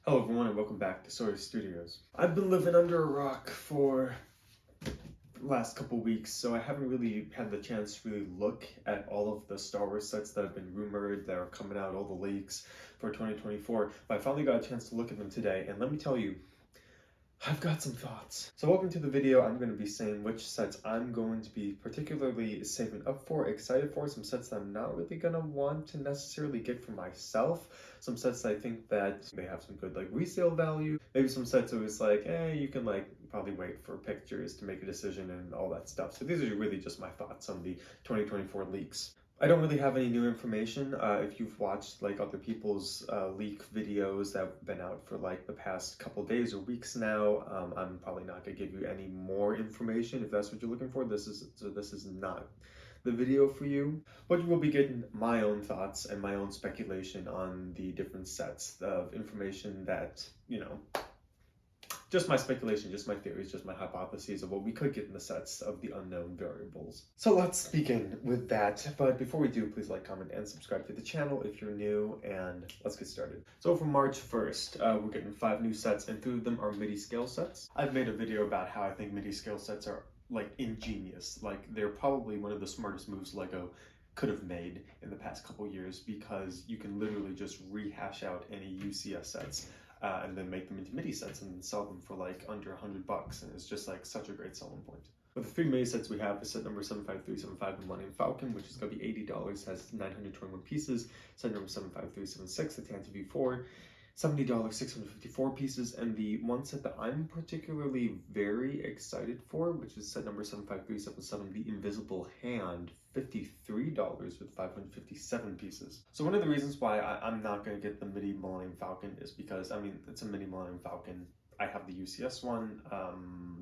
Hello everyone and welcome back to Sawyer Studios. I've been living under a rock for the last couple weeks, so I haven't really had the chance to really look at all of the Star Wars sets that have been rumored, that are coming out, all the leaks for 2024, but I finally got a chance to look at them today, and let me tell you, I've got some thoughts. So welcome to the video. I'm going to be saying which sets I'm going to be particularly saving up for, excited for, some sets that I'm not really going to want to necessarily get for myself, some sets that I think that they have some good like resale value, maybe some sets that was like, you can like probably wait for pictures to make a decision and all that stuff. So these are really just my thoughts on the 2024 leaks. I don't really have any new information. If you've watched like other people's leak videos that have been out for like the past couple days or weeks now, I'm probably not gonna give you any more information if that's what you're looking for. This is not the video for you, but you will be getting my own thoughts and my own speculation on the different sets of information that, just my speculation, just my theories, just my hypotheses of what we could get in the sets of the unknown variables. So let's begin with that. But before we do, please like, comment, and subscribe to the channel if you're new, and let's get started. So for March 1st, we're getting 5 new sets, and 3 of them are midi-scale sets. I've made a video about how I think midi-scale sets are like ingenious. Like they're probably one of the smartest moves LEGO could have made in the past couple years, because you can literally just rehash out any UCS sets and then make them into midi sets and then sell them for like under $100, and it's just like such a great selling point. But the 3 midi sets we have is set number 75375, the Millennium Falcon, which is going to be $80, has 921 pieces. Set number 75376, the Tantive V4, $70, 654 pieces, and the one set that I'm particularly very excited for, which is set number 75377, the Invisible Hand, $53 with 557 pieces. So one of the reasons why I'm not going to get the midi Millennium Falcon is because, I mean, it's a midi Millennium Falcon. I have the UCS one.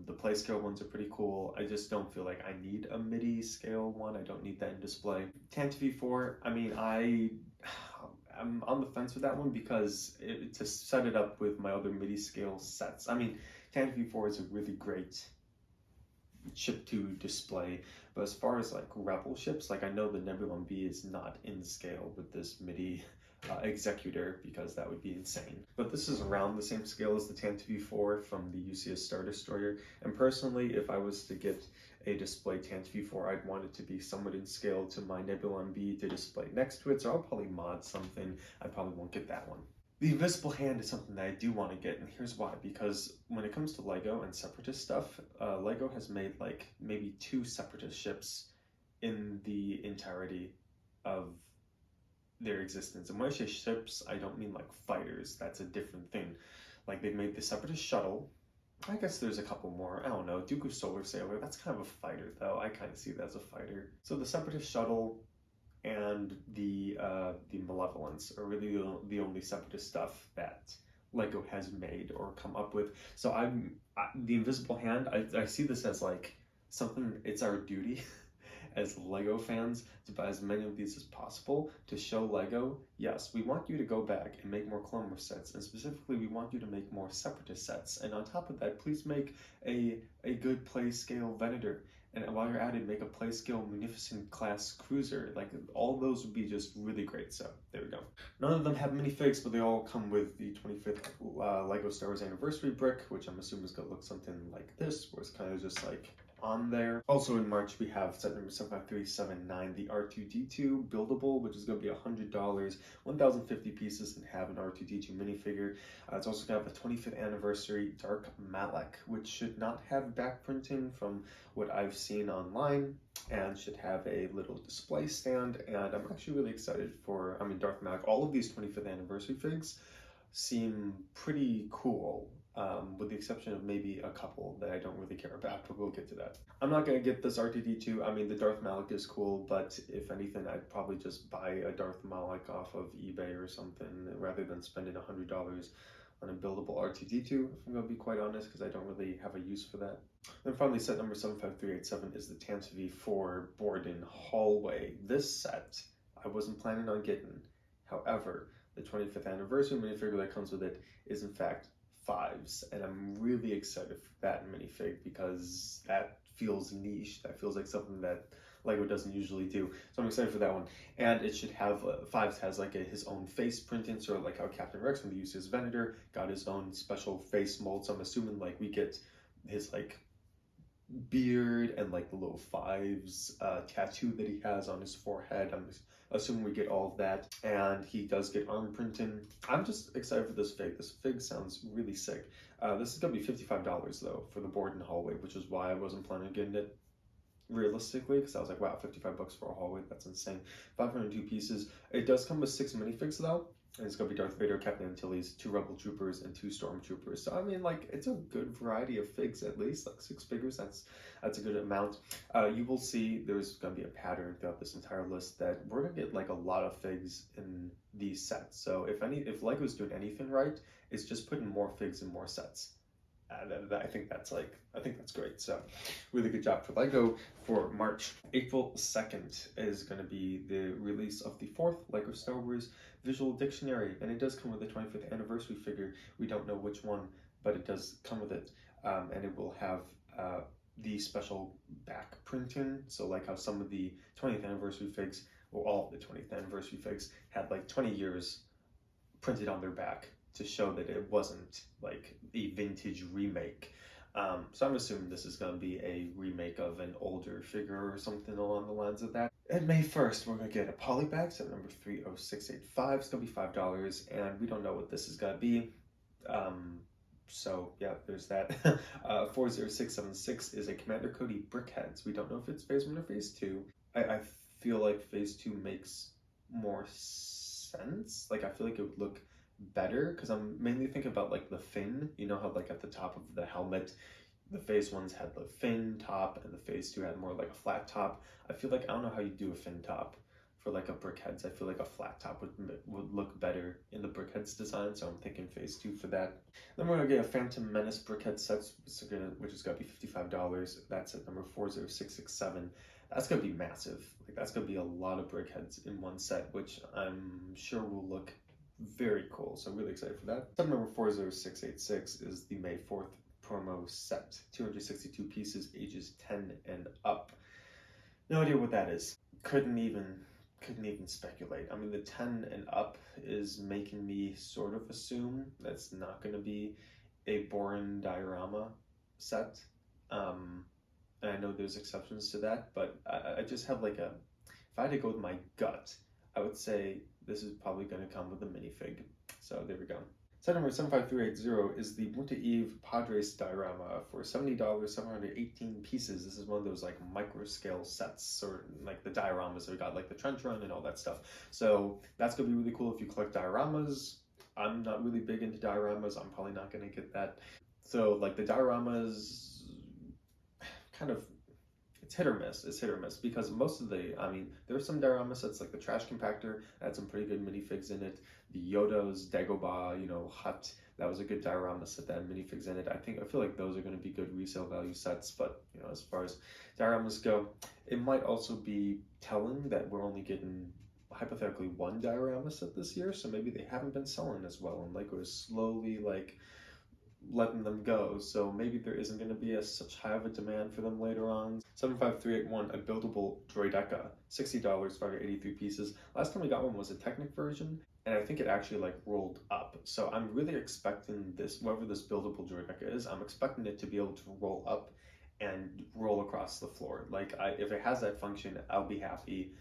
The play scale ones are pretty cool. I just don't feel like I need a midi scale one. I don't need that in display. Tantive V4, I mean, I'm on the fence with that one because to set it up with my other midi scale sets. I mean, Tantive V4 is a really great ship to display, but as far as like rebel ships, like I know the Nebulon B is not in scale with this midi executor, because that would be insane. But this is around the same scale as the Tantive V4 from the UCS Star Destroyer, and personally, if I was to get a display Tantive V4, I'd want it to be somewhat in scale to my Nebulon B to display next to it, so I'll probably mod something. I probably won't get that one. The Invisible Hand is something that I do want to get, and here's why. Because when it comes to LEGO and Separatist stuff, LEGO has made like maybe 2 Separatist ships in the entirety of their existence. And when I say ships, I don't mean like fighters. That's a different thing. Like they've made the Separatist shuttle. I guess there's a couple more. I don't know. Duke of Solar Sailor. That's kind of a fighter, though. I kind of see that as a fighter. So the Separatist shuttle and the Malevolence are really the only Separatist stuff that LEGO has made or come up with. So the Invisible Hand, I see this as like something, it's our duty as LEGO fans to buy as many of these as possible to show LEGO, yes, we want you to go back and make more Clone Wars sets, and specifically we want you to make more Separatist sets, and on top of that, please make a good play scale Venator. And while you're at it, make a play scale Munificent class cruiser. Like all those would be just really great. So there we go. None of them have minifigs, but they all come with the 25th LEGO Star Wars Anniversary brick, which I'm assuming is gonna look something like this, where it's kind of just like on there. Also in March, we have set number 75379, the R2-D2 buildable, which is going to be $100, 1,050 pieces, and have an R2-D2 minifigure. It's also going to have a 25th anniversary Dark Malak, which should not have back printing from what I've seen online, and should have a little display stand. And I'm actually really excited for, Dark Malak. All of these 25th anniversary figs seem pretty cool. With the exception of maybe a couple that I don't really care about, but we'll get to that. I'm not going to get this R2-D2. I mean, the Darth Malak is cool, but if anything, I'd probably just buy a Darth Malak off of eBay or something rather than spending $100 on a buildable R2-D2, if I'm going to be quite honest, because I don't really have a use for that. Then finally, set number 75387 is the Tantive V4 Borden Hallway. This set, I wasn't planning on getting. However, the 25th anniversary minifigure that comes with it is in fact 5s, and I'm really excited for that minifig because that feels niche. That feels like something that Lego doesn't usually do. So I'm excited for that one. And it should have, Fives has like his own face printing, sort of like how Captain Rex from the UCS Venator got his own special face mold. So I'm assuming like we get his like beard and like the little Fives tattoo that he has on his forehead. I'm assuming we get all of that, and he does get arm printing. I'm just excited for this fig. This fig sounds really sick. This is gonna be $55 though for the board and hallway, which is why I wasn't planning on getting it realistically, because I was like, wow, 55 bucks for a hallway, that's insane. 502 pieces. It does come with 6 minifigs though, and it's gonna be Darth Vader, Captain Antilles, 2 Rebel Troopers, and 2 Stormtroopers. So I mean, like, it's a good variety of figs, at least like 6 figures. That's a good amount. You will see there's gonna be a pattern throughout this entire list that we're gonna get like a lot of figs in these sets. So if Lego's doing anything right, it's just putting more figs in more sets. I think that's great. So really good job for Lego for March. April 2nd is going to be the release of the 4th Lego Star Wars Visual Dictionary, and it does come with the 25th anniversary figure. We don't know which one, but it does come with it, and it will have the special back printing. So like how some of the 20th anniversary figs, or all of the 20th anniversary figs, had like 20 years printed on their back to show that it wasn't like a vintage remake. So I'm assuming this is going to be a remake of an older figure or something along the lines of that. And May 1st, we're going to get a polybag, set number 30685. It's going to be $5, and we don't know what this is going to be. So yeah, there's that. 40676 is a Commander Cody Brickheads. We don't know if it's Phase 1 or Phase 2. I feel like Phase 2 makes more sense. Like, I feel like it would look better, because I'm mainly thinking about like the fin. You know how like at the top of the helmet, the Phase 1s had the fin top and the Phase 2 had more like a flat top. I feel like, I don't know how you do a fin top for like a Brickheads. I feel like a flat top would look better in the Brickheads design, so I'm thinking Phase 2 for that. Then we're gonna get a Phantom Menace Brickhead set, which is gonna be $55. That's at number 40667. That's gonna be massive. Like, that's gonna be a lot of Brickheads in one set, which I'm sure will look very cool. So I'm really excited for that. Set number 40686 is the May 4th promo set. 262 pieces, ages 10 and up. No idea what that is. Couldn't even speculate. I mean, the 10 and up is making me sort of assume that's not going to be a boring diorama set. And I know there's exceptions to that, but I just have like if I had to go with my gut, I would say this is probably going to come with a minifig. So there we go. Set number 75380 is the Winter Eve Padres diorama for $70, 718 pieces. This is one of those like micro scale sets, or like the dioramas that we got, like the trench run and all that stuff. So that's going to be really cool if you collect dioramas. I'm not really big into dioramas. I'm probably not going to get that. So like the dioramas, kind of, it's hit or miss. It's hit or miss, because most of the, I mean, there's some diorama sets like the Trash Compactor that had some pretty good minifigs in it. The Yoda's Dagobah, Hut, that was a good diorama set that had minifigs in it. I feel like those are going to be good resale value sets, but as far as dioramas go, it might also be telling that we're only getting hypothetically one diorama set this year, so maybe they haven't been selling as well, and like we're slowly like letting them go, so maybe there isn't going to be such high of a demand for them later on. 75381, a buildable droideka, $60, 583 pieces. Last time we got one was a Technic version, and I think it actually like rolled up. So I'm really expecting this, whoever this buildable droideka is, I'm expecting it to be able to roll up and roll across the floor. Like, if it has that function, I'll be happy.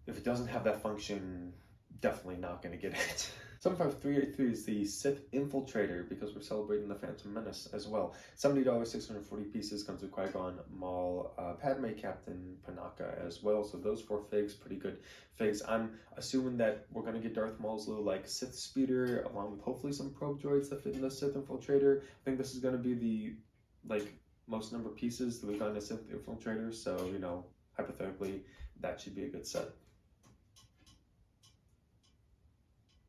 If it doesn't have that function, definitely not going to get it. 75383 is the Sith Infiltrator, because we're celebrating the Phantom Menace as well. $70, 640 pieces, comes with Qui-Gon, Maul, Padme, Captain, Panaka as well. So those 4 figs, pretty good figs. I'm assuming that we're going to get Darth Maul's little like Sith speeder, along with hopefully some probe droids that fit in the Sith Infiltrator. I think this is going to be the like most number of pieces that we've got in a Sith Infiltrator. So, hypothetically, that should be a good set.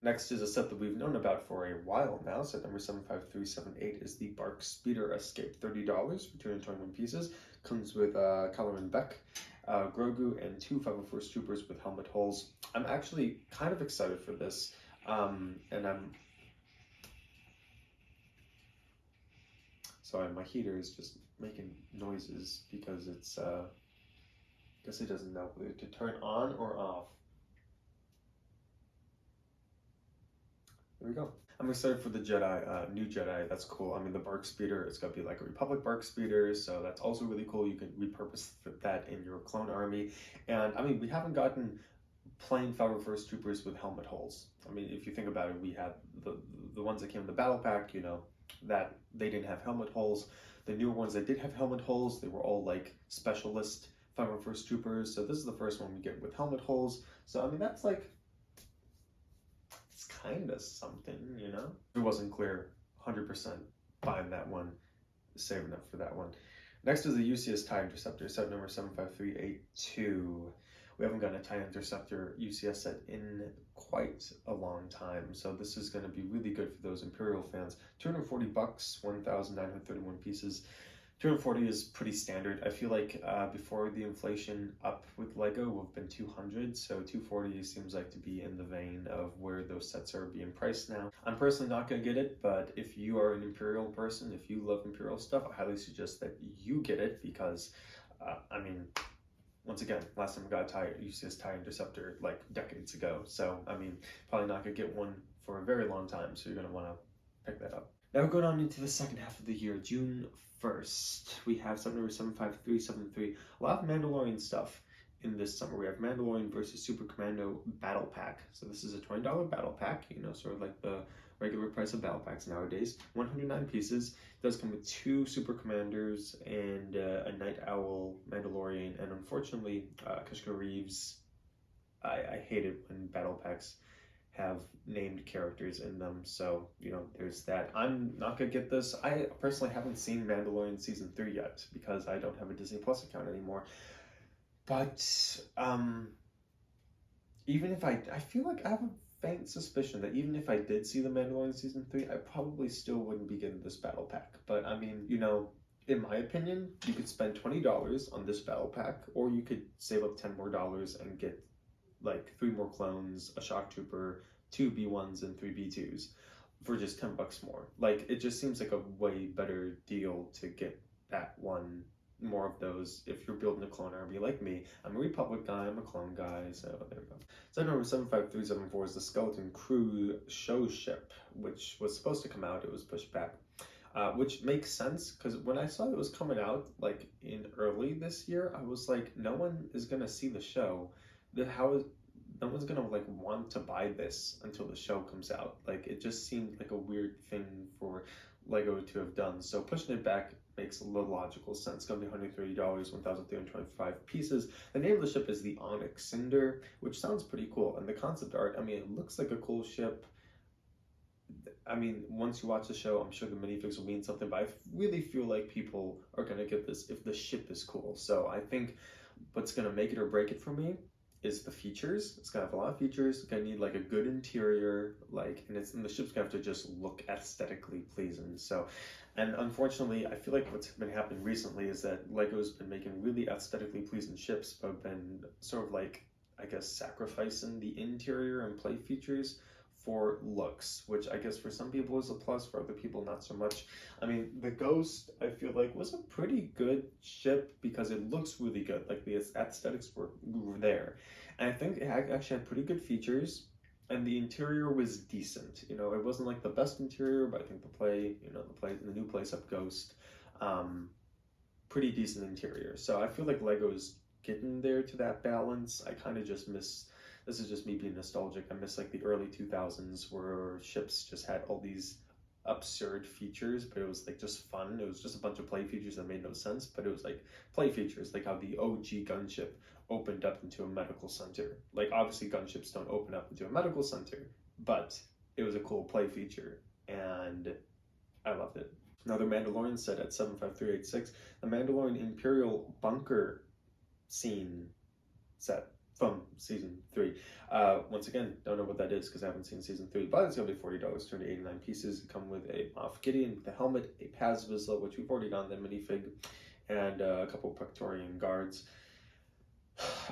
Next is a set that we've known about for a while now. Set number 75378 is the Bark Speeder Escape, $30 for 221 pieces. Comes with Kylo Ren Beck, Grogu, and 2 501st Troopers with helmet holes. I'm actually kind of excited for this, and I'm... Sorry, my heater is just making noises because it's Guess it doesn't know whether to turn on or off. There we go. I'm excited for the Jedi, new Jedi. That's cool. I mean, the Bark Speeder, it's gonna be like a Republic Bark Speeder, so that's also really cool. You can repurpose that in your clone army. And I mean, we haven't gotten plain Fellow First Troopers with helmet holes. I mean, if you think about it, we had the ones that came in the battle pack, you know, that they didn't have helmet holes. The newer ones that did have helmet holes, they were all like specialist Fellow First Troopers. So this is the first one we get with helmet holes. So I mean, that's like, it's kind of something, you know? If it wasn't clear, 100% buying that one, saving up for that one. Next is the UCS TIE Interceptor, set number 75382. We haven't gotten a TIE Interceptor UCS set in quite a long time, so this is going to be really good for those Imperial fans. $240, 1,931 pieces. 240 is pretty standard. I feel like before the inflation up with Lego would have been 200, so 240 seems like to be in the vein of where those sets are being priced now. I'm personally not going to get it, but if you are an Imperial person, if you love Imperial stuff, I highly suggest that you get it because, I mean, once again, last time I got a UCS TIE Interceptor like decades ago, so I mean, probably not going to get one for a very long time, so you're going to want to pick that up. Now going on into the second half of the year, June 1st, we have set number 75373. A lot of Mandalorian stuff in this summer. We have Mandalorian versus Super Commando Battle Pack. So this is a $20 battle pack, you know, sort of like the regular price of battle packs nowadays. 109 pieces. It does come with 2 Super Commanders and a Night Owl Mandalorian. And unfortunately, Kishka Reeves, I hate it when battle packs have named characters in them, so you know there's that. I'm not gonna get this. I personally haven't seen Mandalorian season 3 yet because I don't have a Disney Plus account anymore, but even if I feel like I have a faint suspicion that even if I did see the Mandalorian season 3, I probably still wouldn't be getting this battle pack. But I mean, you know, in my opinion, you could spend $20 on this battle pack, or you could save up $10 more and get like 3 more clones, a shock trooper, 2 B1s, and 3 B2s for just $10 more. Like, it just seems like a way better deal to get that one, more of those if you're building a clone army like me. I'm a Republic guy, I'm a clone guy, so there we go. So number 75374 is the Skeleton Crew show ship, which was supposed to come out, it was pushed back. Which makes sense, because when I saw it was coming out like in early this year, I was like, no one is gonna see the show. No one's gonna like want to buy this until the show comes out. Like, it just seemed like a weird thing for Lego to have done. So pushing it back makes a little logical sense. It's gonna be $130, 1,325 pieces. The name of the ship is the Onyx Cinder, which sounds pretty cool. And the concept art, I mean, it looks like a cool ship. I mean, once you watch the show, I'm sure the minifigs will mean something, but I really feel like people are gonna get this if the ship is cool. So I think what's gonna make it or break it for me is the features. It's gonna have a lot of features. It's gonna need like a good interior, like, and the ship's gonna have to just look aesthetically pleasing. So, and unfortunately, I feel like what's been happening recently is that Lego's been making really aesthetically pleasing ships, but have been sort of like, I guess, sacrificing the interior and play features for looks, which I guess for some people is a plus, for other people not so much. I mean, the Ghost, I feel like, was a pretty good ship because it looks really good. Like, the aesthetics were there. And I think it actually had pretty good features, and the interior was decent. You know, it wasn't like the best interior, but I think the new place up Ghost, pretty decent interior. So I feel like Lego's getting there to that balance. I kind of just miss, this is just me being nostalgic, I miss like the early 2000s where ships just had all these absurd features, but it was like just fun. It was just a bunch of play features that made no sense, but it was like play features, like how the OG gunship opened up into a medical center. Like, obviously gunships don't open up into a medical center, but it was a cool play feature, and I loved it. Another Mandalorian set at 75386, the Mandalorian Imperial Bunker Scene set from season 3. Once again, don't know what that is because I haven't seen season 3, but it's gonna be $40, 289 pieces. Come with a Moff Gideon with the helmet, a Paz Vizsla, which we've already done, the minifig, and a couple Praetorian guards.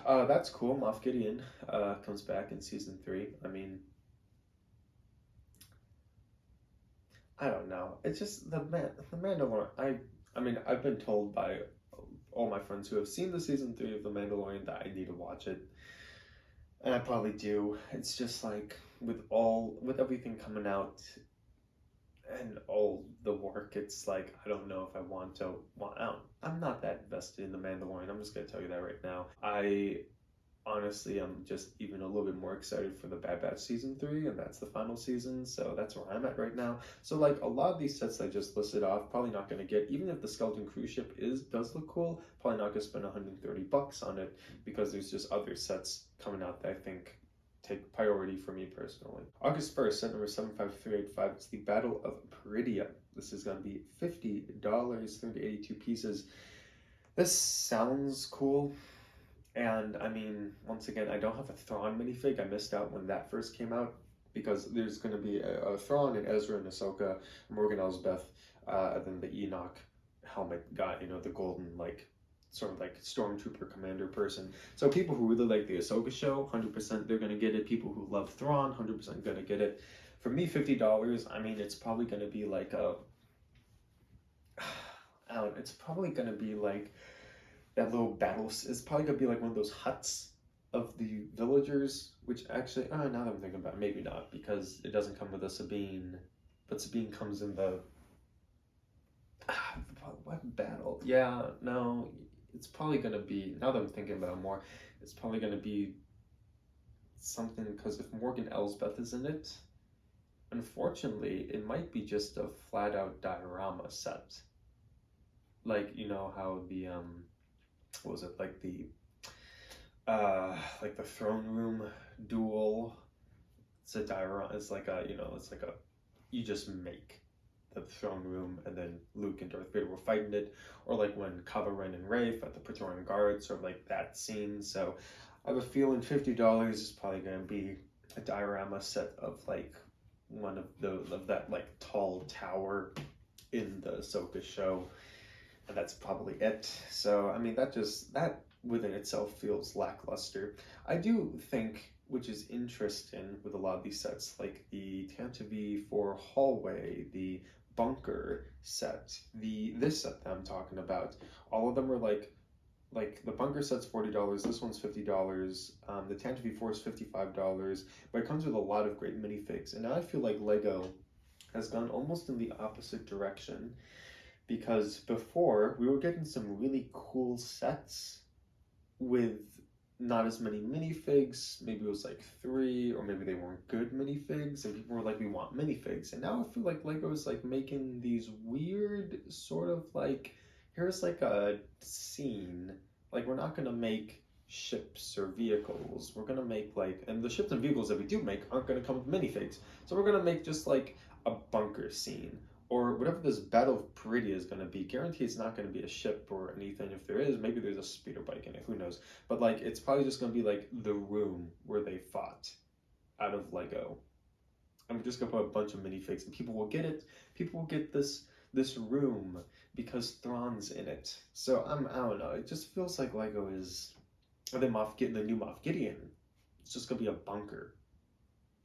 That's cool. Moff Gideon comes back in season 3. I mean, I don't know. It's just the Mandalorian. I mean, I've been told by all my friends who have seen the season 3 of The Mandalorian that I need to watch it. And I probably do. It's just like with everything coming out and all the work, it's like I don't know if I want to. I'm not that invested in The Mandalorian. I'm just gonna tell you that right now. Honestly, I'm just even a little bit more excited for the Bad Batch season 3, and that's the final season, so that's where I'm at right now. So like a lot of these sets I just listed off, probably not gonna get, even if the Skeleton cruise ship does look cool, probably not gonna spend $130 on it, because there's just other sets coming out that I think take priority for me personally. August 1st, set number 75385, it's the Battle of Peridia. This is gonna be $50, 382 pieces. This sounds cool. And I mean, once again, I don't have a Thrawn minifig. I missed out when that first came out because there's going to be a Thrawn and Ezra and Ahsoka, Morgan Elsbeth, and then the Enoch helmet guy, you know, the golden, like, sort of like stormtrooper commander person. So people who really like the Ahsoka show, 100% they're going to get it. People who love Thrawn, 100% going to get it. For me, $50, I mean, it's probably going to be like a, I don't know, it's probably going to be like that little battle is probably gonna be like one of those huts of the villagers, which actually, now that I'm thinking about it, maybe not, because it doesn't come with a Sabine, but Sabine comes in the, what battle? Yeah, no, it's probably gonna be, now that I'm thinking about it more, it's probably gonna be something, because if Morgan Elsbeth is in it, unfortunately, it might be just a flat out diorama set. Like, you know how the, what was it, like the throne room duel, it's a diorama, it's like a, you know, it's like a, you just make the throne room and then Luke and Darth Vader were fighting it, or like when Kylo Ren and Rey at the Praetorian Guard, sort of like that scene. So I have a feeling $50 is probably going to be a diorama set of like one of that like tall tower in the Ahsoka show, and that's probably it. So I mean, that within itself feels lackluster. I do think, which is interesting with a lot of these sets, like the Tantive 4 hallway, the bunker set, this set that I'm talking about, all of them are like the bunker set's $40, this one's $50, the Tantive 4 is $55, but it comes with a lot of great minifigs. And now I feel like Lego has gone almost in the opposite direction, because before we were getting some really cool sets with not as many minifigs. Maybe it was like 3, or maybe they weren't good minifigs, and people were like, we want minifigs. And now I feel like Lego is like making these weird sort of like, here's like a scene, like we're not gonna make ships or vehicles, we're gonna make like, and the ships and vehicles that we do make aren't gonna come with minifigs, so we're gonna make just like a bunker scene, or whatever this Battle of Peridia is going to be. Guarantee it's not going to be a ship or anything. If there is, maybe there's a speeder bike in it, who knows. But like, it's probably just going to be like the room where they fought out of Lego. And we're just going to put a bunch of minifigs, and people will get it. People will get this room because Thrawn's in it. So I don't know, it just feels like Lego is, or the new Moff Gideon, it's just going to be a bunker.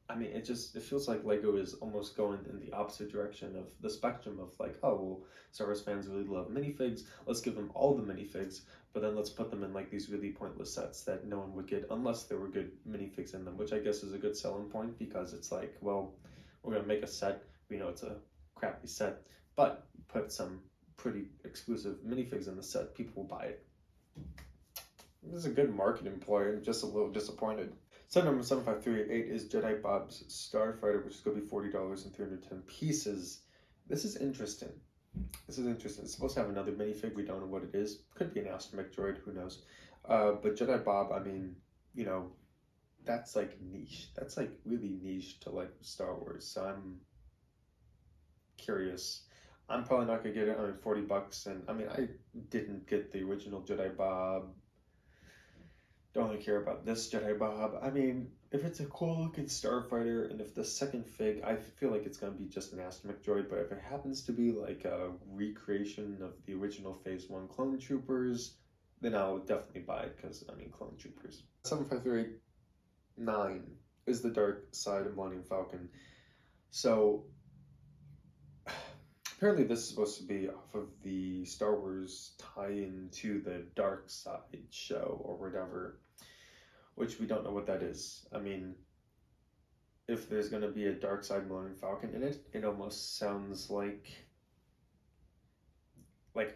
I mean, it feels like Lego is almost going in the opposite direction of the spectrum of like, oh, well, Star Wars fans really love minifigs, let's give them all the minifigs, but then let's put them in like these really pointless sets that no one would get unless there were good minifigs in them, which I guess is a good selling point, because it's like, well, we're going to make a set, we know it's a crappy set, but put some pretty exclusive minifigs in the set, people will buy it. This is a good marketing ploy. I'm just a little disappointed. Set number 75388 is Jedi Bob's Starfighter, which is going to be $40 and 310 pieces. This is interesting. It's supposed to have another minifig. We don't know what it is. Could be an astromech droid. Who knows? But Jedi Bob, I mean, you know, that's like niche. That's like really niche to like Star Wars. So I'm curious. I'm probably not going to get it. I mean, $40. And I mean, I didn't get the original Jedi Bob. Don't really care about this Jedi Bob. I mean, if it's a cool looking starfighter, and if the second fig, I feel like it's going to be just an astromech droid, but if it happens to be like a recreation of the original Phase 1 Clone Troopers, then I'll definitely buy it, because, I mean, Clone Troopers. 75389 is the dark side of Millennium Falcon. So, Apparently, this is supposed to be off of the Star Wars tie-in to the Dark Side show or whatever, which we don't know what that is. I mean, if there's going to be a Dark Side Millennium Falcon in it, it almost sounds like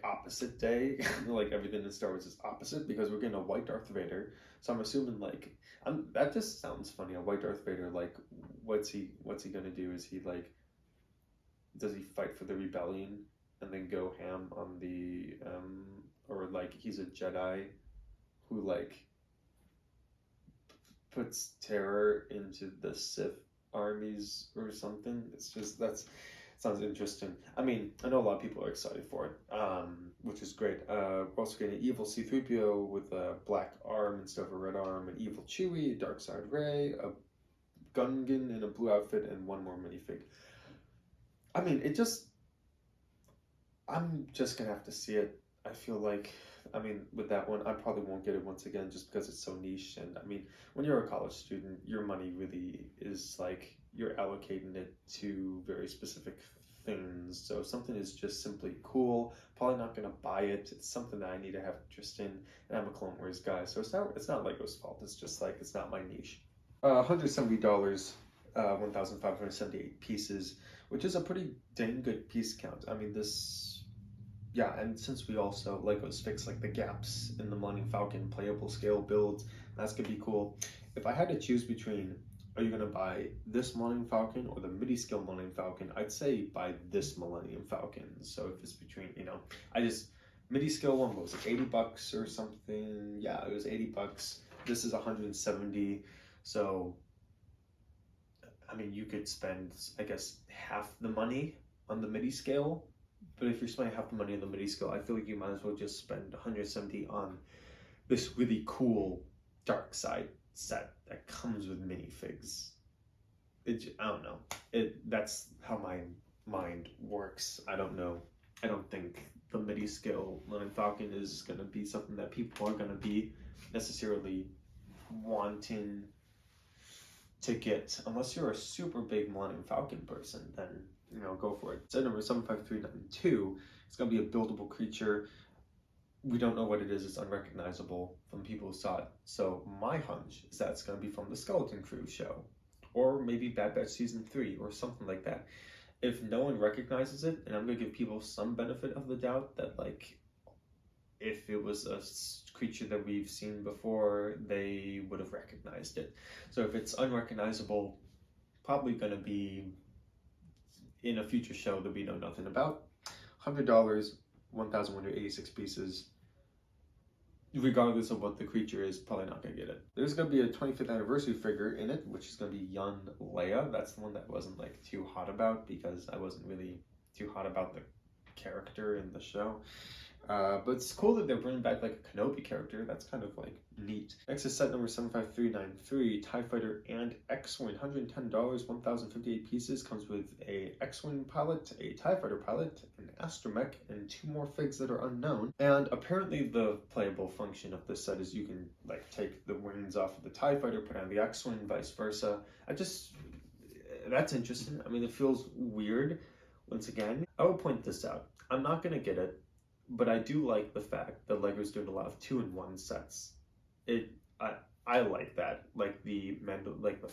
opposite day. Like everything in Star Wars is opposite because we're getting a white Darth Vader. So I'm assuming that just sounds funny. A white Darth Vader, like what's he gonna do? Is he like, does he fight for the rebellion and then go ham on the or like he's a Jedi who like puts terror into the Sith armies or something? It's just sounds interesting. I mean, I know a lot of people are excited for it, which is great. We're also getting an evil C-3PO with a black arm instead of a red arm, an evil Chewie, a dark side Rey, a Gungan in a blue outfit, and one more minifig. I mean, I'm just gonna have to see it. I feel like, I mean, with that one, I probably won't get it once again just because it's so niche. And I mean, when you're a college student, your money really is like, you're allocating it to very specific things. So if something is just simply cool, probably not going to buy it. It's something that I need to have interest in, and I'm a Clone Wars guy, so it's not Lego's fault. It's just like, it's not my niche. $170, 1,578 pieces, which is a pretty dang good piece count. I mean, yeah, and since we also, Legos fix like the gaps in the Millennium Falcon playable scale builds, that's gonna be cool. If I had to choose between, are you gonna buy this Millennium Falcon or the midi-scale Millennium Falcon, I'd say buy this Millennium Falcon. So if it's between, midi-scale one was like $80 or something. Yeah, it was $80. This is 170. So, I mean, you could spend, I guess, half the money on the midi-scale. But if you're spending half the money on the midi-scale, I feel like you might as well just spend 170 on this really cool Dark Side set that comes with minifigs. I don't know. That's how my mind works. I don't know. I don't think the midi-scale Millennium Falcon is going to be something that people are going to be necessarily wanting to get, unless you're a super big Millennium Falcon person. Then go for it. Set number 75392. It's going to be a buildable creature. We don't know what it is. It's unrecognizable from people who saw it. So my hunch is that it's going to be from the Skeleton Crew show, or maybe Bad Batch Season 3 or something like that. If no one recognizes it, and I'm going to give people some benefit of the doubt that, like, if it was a creature that we've seen before, they would have recognized it. So if it's unrecognizable, probably going to be in a future show that we know nothing about. $100, 1,186 pieces. Regardless of what the creature is, probably not going to get it. There's going to be a 25th anniversary figure in it, which is going to be young Leia. That's the one that I wasn't like too hot about, because I wasn't really too hot about the character in the show. But it's cool that they're bringing back like a Kenobi character. That's kind of like neat. Next is set number 75393, TIE Fighter and X-Wing, $110, 1,058 pieces. Comes with a X-Wing pilot, a TIE Fighter pilot, an astromech, and 2 more figs that are unknown. And apparently the playable function of this set is you can like take the wings off of the TIE Fighter, put on the X-Wing, vice versa. That's interesting. I mean, it feels weird. Once again, I would point this out. I'm not gonna get it, but I do like the fact that Lego's doing a lot of 2-in-1 sets. I like that, like the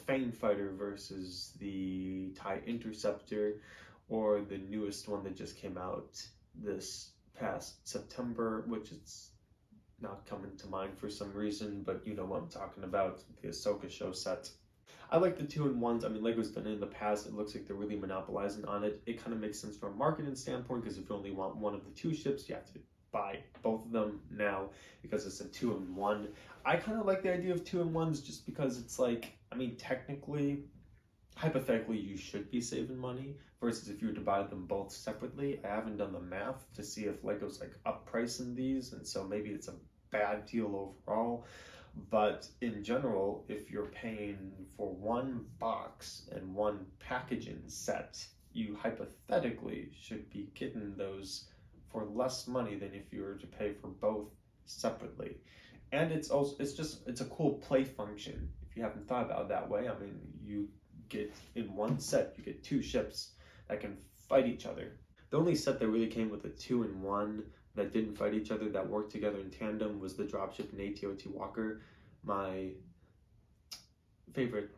Fang Fighter versus the TIE Interceptor, or the newest one that just came out this past September, which it's not coming to mind for some reason, but you know what I'm talking about, the Ahsoka show set. I like the 2-in-1s. I mean, Lego's done it in the past. It looks like they're really monopolizing on it. It kind of makes sense from a marketing standpoint, because if you only want one of the 2 ships, you have to buy both of them now because it's a 2-in-1. I kind of like the idea of 2-in-1s just because it's like, I mean, technically, hypothetically, you should be saving money versus if you were to buy them both separately. I haven't done the math to see if Lego's like up pricing these, and so maybe it's a bad deal overall. But in general, if you're paying for 1 box and 1 packaging set, you hypothetically should be getting those for less money than if you were to pay for both separately. And it's a cool play function if you haven't thought about it that way. I mean, you get in 1 set, you get 2 ships that can fight each other. The only set that really came with a 2-in-1 that didn't fight each other, that worked together in tandem, was the dropship and AT-OT Walker, my favorite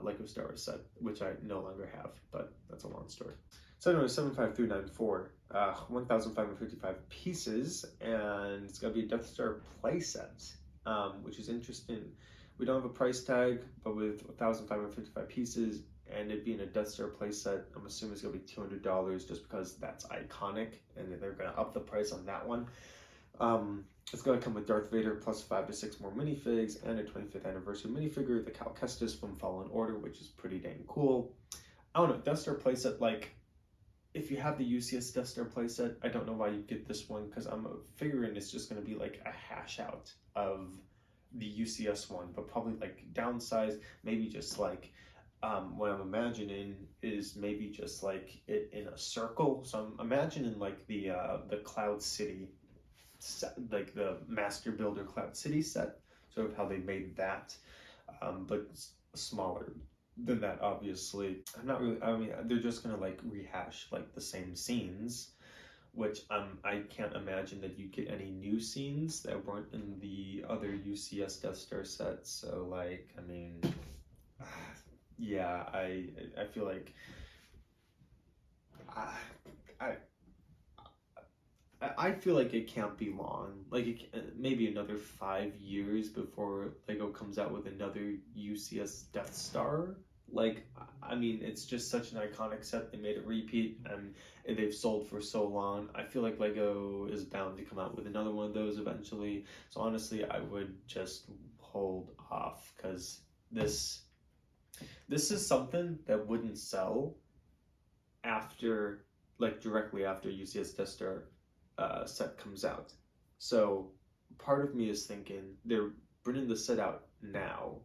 Lego Star Wars set, which I no longer have, but that's a long story. So anyway, 75394, 1,555 pieces, and it's gonna be a Death Star playset, which is interesting. We don't have a price tag, but with 1,555 pieces, and it being a Death Star playset, I'm assuming it's gonna be $200 just because that's iconic, and they're gonna up the price on that one. It's going to come with Darth Vader plus 5 to 6 more minifigs and a 25th anniversary minifigure, the Cal Kestis from Fallen Order, which is pretty dang cool. I don't know, Death Star playset, like, if you have the UCS Death Star playset, I don't know why you get this one, because I'm figuring it's just going to be like a hash out of the UCS one, but probably like downsized, maybe just like, what I'm imagining is maybe just like it in a circle. So I'm imagining like the Cloud City set, like the Master Builder Cloud City set, sort of how they made that, but smaller than that, obviously. I'm not really, I mean, they're just gonna like rehash like the same scenes, which I can't imagine that you get any new scenes that weren't in the other UCS Death Star sets. So like, I mean, yeah, I feel like I feel like it can't be long. Like maybe another 5 years before Lego comes out with another UCS Death Star. Like, I mean, it's just such an iconic set. They made it repeat, and they've sold for so long. I feel like Lego is bound to come out with another one of those eventually. So honestly, I would just hold off, because this is something that wouldn't sell after, like, directly after UCS Death Star set comes out. So part of me is thinking they're bringing the set out now,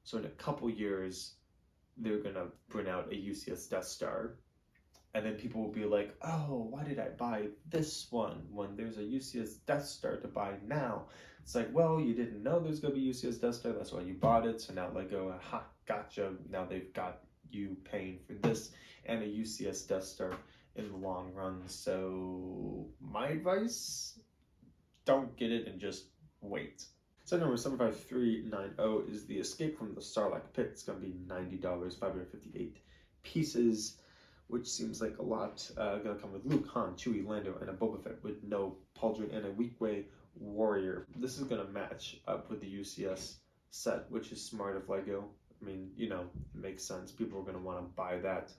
so in a couple years they're gonna bring out a UCS Death Star, and then people will be like, oh, why did I buy this one when there's a UCS Death Star to buy now? It's like, well, you didn't know there's gonna be UCS Death Star, that's why you bought it. So now Lego, ha, gotcha, now they've got you paying for this and a UCS Death Star in the long run. So my advice, don't get it and just wait. So number 75390 is the Escape from the Sarlacc Pit. It's going to be $90, 558 pieces, which seems like a lot. Going to come with Luke, Han, Chewie, Lando, and a Boba Fett with no Pauldron and a Weequay Warrior. This is going to match up with the UCS set, which is smart of Lego. I mean, you know, it makes sense. People are going to want to buy that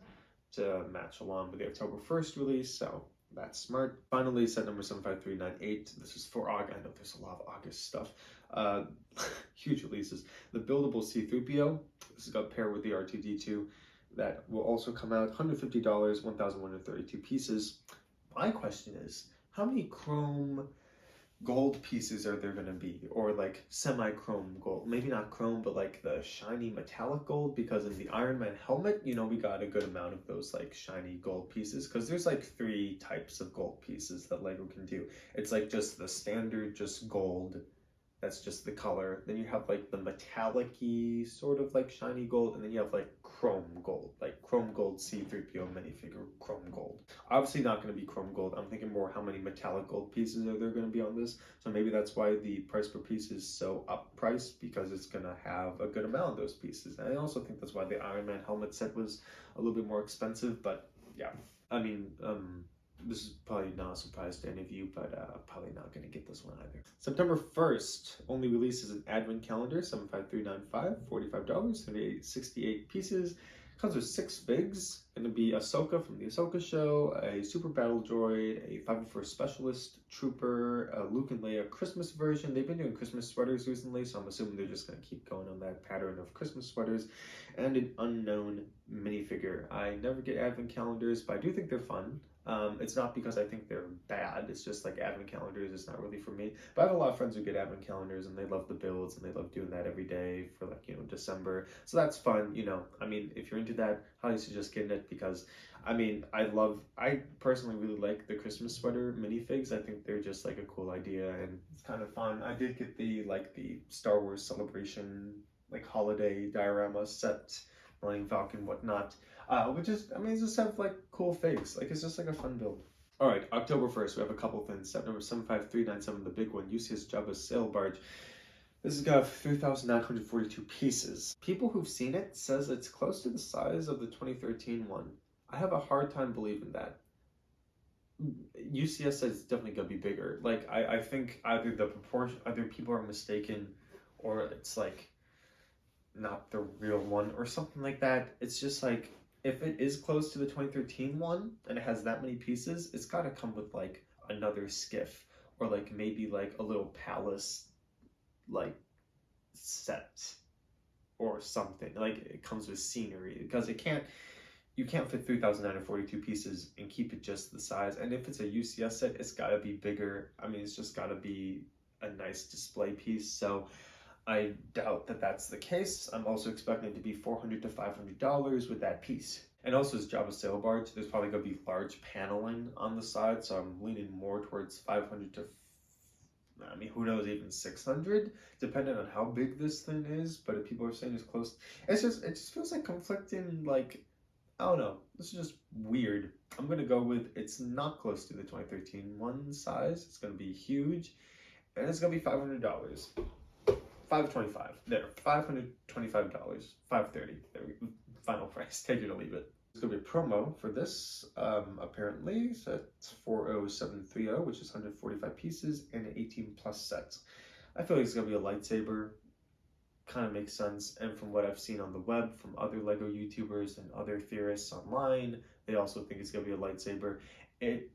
to match along with the October 1st release, so that's smart. Finally, set number 75398. This is for August. I know there's a lot of August stuff. Huge releases. The buildable C-3PO. This is going to pair with the R2-D2. That will also come out. $150, 1,132 pieces. My question is, how many chrome gold pieces are there going to be, or like semi-chrome gold? Maybe not chrome, but like the shiny metallic gold, because in the Iron Man helmet, you know, we got a good amount of those like shiny gold pieces, because there's like 3 types of gold pieces that Lego can do. It's like just the standard, just gold, that's just the color. Then you have like the metallic-y sort of like shiny gold, and then you have like chrome gold, like chrome gold C-3PO minifigure chrome gold. Obviously not going to be chrome gold. I'm thinking more how many metallic gold pieces are there going to be on this. So maybe that's why the price per piece is so up priced, because it's going to have a good amount of those pieces. And I also think that's why the Iron Man helmet set was a little bit more expensive. But yeah, I mean, this is probably not a surprise to any of you, but probably not going to get this one either. September 1st, only release is an advent calendar, 75395, $45, 68 pieces. Comes with 6 figs. Going to be Ahsoka from the Ahsoka show, a Super Battle Droid, a 501st Specialist Trooper, Luke and Leia Christmas version. They've been doing Christmas sweaters recently, so I'm assuming they're just going to keep going on that pattern of Christmas sweaters. And an unknown minifigure. I never get advent calendars, but I do think they're fun. It's not because I think they're bad, it's just like advent calendars is not really for me. But I have a lot of friends who get advent calendars, and they love the builds, and they love doing that every day for, like, you know, December. So that's fun, you know. I mean, if you're into that, highly suggest getting it, because I mean, I personally really like the Christmas sweater minifigs. I think they're just like a cool idea, and it's kind of fun. I did get the Star Wars Celebration like holiday diorama set Millennium Falcon, whatnot. Which is, I mean, just have like cool figs. Like, it's just like a fun build. Alright, October 1st, we have a couple things. Set number 75397, the big one, UCS Jabba's Sail Barge. This has got 3,942 pieces. People who've seen it says it's close to the size of the 2013 one. I have a hard time believing that. UCS says it's definitely gonna be bigger. Like, I think either the proportion, either people are mistaken, or it's like not the real one or something like that. It's just like, if it is close to the 2013 one and it has that many pieces, it's gotta come with like another skiff or like maybe like a little palace like set or something. Like, it comes with scenery, because you can't fit 3,942 pieces and keep it just the size. And if it's a UCS set, it's gotta be bigger. I mean, it's just gotta be a nice display piece. So I doubt that that's the case. I'm also expecting it to be $400 to $500 with that piece. And also, as Jabba's Sail Barge, there's probably going to be large paneling on the side, so I'm leaning more towards 500 to, I mean, who knows, even 600, depending on how big this thing is. But if people are saying it's close, it just feels like conflicting, like, I don't know. This is just weird. I'm going to go with it's not close to the 2013 one size. It's going to be huge, and it's going to be $500. $525. There, $525. $530. There we go. Final price. Take it or leave it. There's gonna be a promo for this. Apparently, so it's 40730, which is 145 pieces and an 18 plus set. I feel like it's gonna be a lightsaber. Kind of makes sense. And from what I've seen on the web from other Lego YouTubers and other theorists online, they also think it's gonna be a lightsaber. It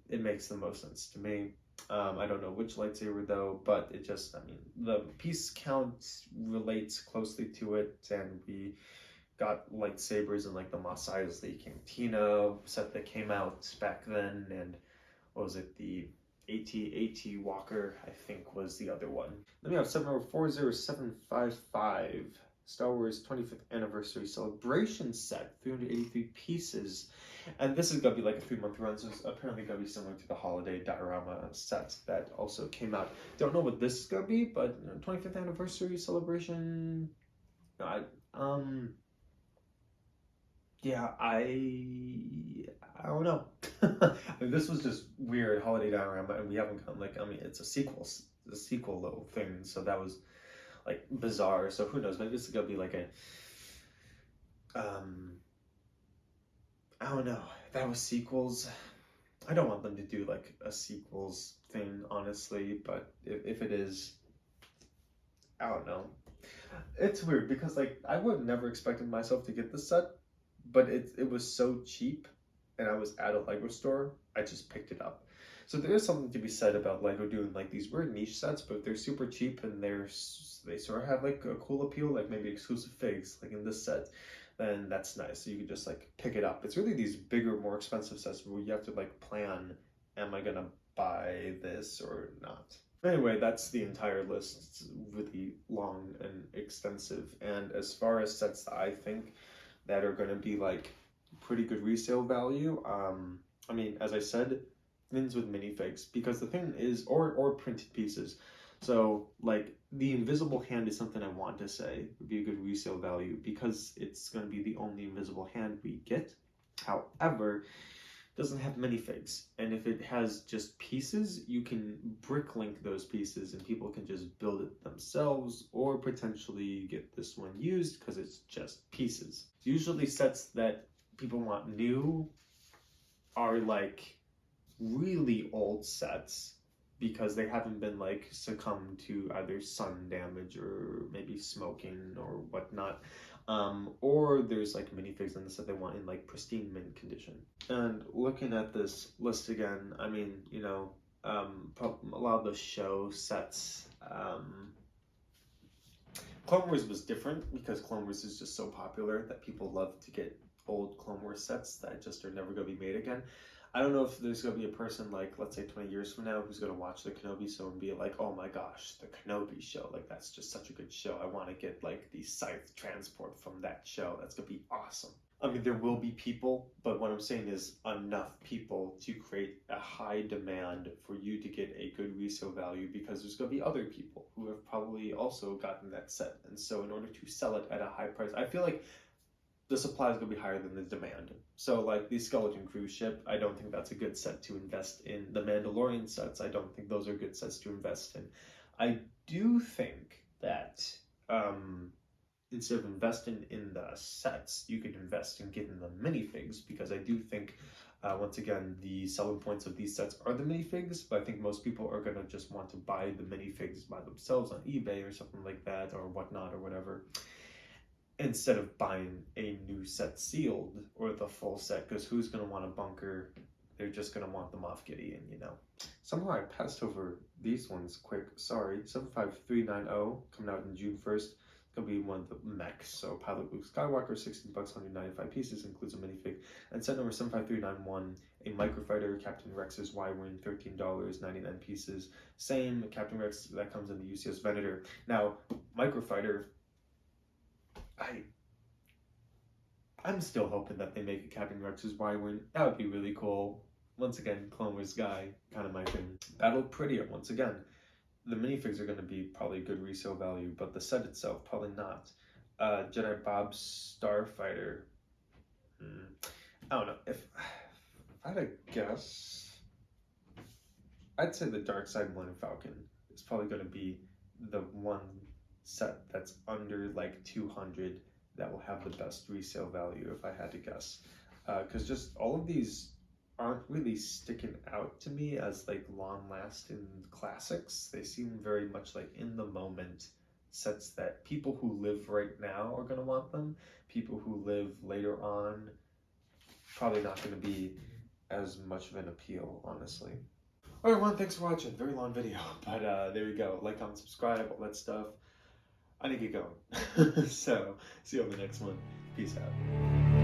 makes the most sense to me. I don't know which lightsaber though, but it just, I mean, the piece count relates closely to it, and we got lightsabers in like the Mos Eisley Cantina set that came out back then, and what was it, the AT Walker, I think, was the other one. Then we have set number 40755, Star Wars 25th Anniversary Celebration Set, 383 pieces. And this is going to be like a 3-month run, so it's apparently going to be similar to the holiday diorama set that also came out. Don't know what this is going to be, but 25th Anniversary Celebration, yeah, I don't know. I mean, this was just weird holiday diorama, and we haven't gotten, like, I mean, it's a sequel little thing, so that was like bizarre. So who knows? Maybe this is gonna be like a I don't know. That was sequels. I don't want them to do like a sequels thing, honestly, but if it is, I don't know. It's weird because like I would have never expected myself to get this set, but it was so cheap and I was at a Lego store, I just picked it up. So there is something to be said about Lego doing like these weird niche sets, but if they're super cheap and they sort of have like a cool appeal, like maybe exclusive figs, like in this set, then that's nice. So you can just like pick it up. It's really these bigger, more expensive sets where you have to like plan, am I gonna buy this or not? Anyway, that's the entire list. It's really long and extensive. And as far as sets that I think that are gonna be like pretty good resale value, I mean, as I said, things with minifigs, because the thing is, or printed pieces. So like the invisible hand is something I want to say would be a good resale value because it's going to be the only invisible hand we get. However, it doesn't have minifigs, and if it has just pieces, you can brick link those pieces and people can just build it themselves, or potentially get this one used because it's just pieces. Usually sets that people want new are like really old sets because they haven't been like succumbed to either sun damage or maybe smoking or whatnot, or there's like minifigs in the set they want in like pristine mint condition. And looking at this list again, I mean, you know, a lot of the show sets, Clone Wars was different because Clone Wars is just so popular that people love to get old Clone Wars sets that just are never going to be made again. I don't know if there's going to be a person like, let's say 20 years from now, who's going to watch the Kenobi show and be like, oh my gosh, the Kenobi show, like that's just such a good show. I want to get like the Scythe transport from that show. That's going to be awesome. I mean, there will be people, but what I'm saying is enough people to create a high demand for you to get a good resale value, because there's going to be other people who have probably also gotten that set. And so in order to sell it at a high price, I feel like the supply is going to be higher than the demand. So like the Skeleton Cruise ship, I don't think that's a good set to invest in. The Mandalorian sets, I don't think those are good sets to invest in. I do think that instead of investing in the sets, you could invest in getting the minifigs, because I do think, once again, the selling points of these sets are the minifigs, but I think most people are going to just want to buy the minifigs by themselves on eBay or something like that, or whatnot, or whatever, instead of buying a new set sealed or the full set, because who's going to want a bunker? They're just going to want the Moff Gideon, you know. Somehow I passed over these ones quick. Sorry. 75390 coming out in June 1st. Gonna be one of the mechs. So Pilot Luke Skywalker, 16 bucks, 195 pieces, includes a minifig. And set number 75391, a microfighter, Captain Rex's Y-Wing, $13, 99 pieces. Same Captain Rex that comes in the UCS Venator. Now, microfighter, I'm still hoping that they make a Captain Rex's Y-Wing. That would be really cool. Once again, Clone Wars guy, kind of my thing. Battle Prettier, once again. The minifigs are going to be probably good resale value, but the set itself, probably not. Jedi Bob Starfighter. I don't know. If I had to guess, I'd say the Dark Side Millennium Falcon is probably going to be the one set that's under like 200 that will have the best resale value, if I had to guess. Because just all of these aren't really sticking out to me as like long-lasting classics. They seem very much like in the moment sets that people who live right now are going to want them. People who live later on, probably not going to be as much of an appeal, honestly. Alright everyone, thanks for watching. Very long video, but there we go. Like, comment, subscribe, all that stuff. I need to get going. So, see you on the next one. Peace out.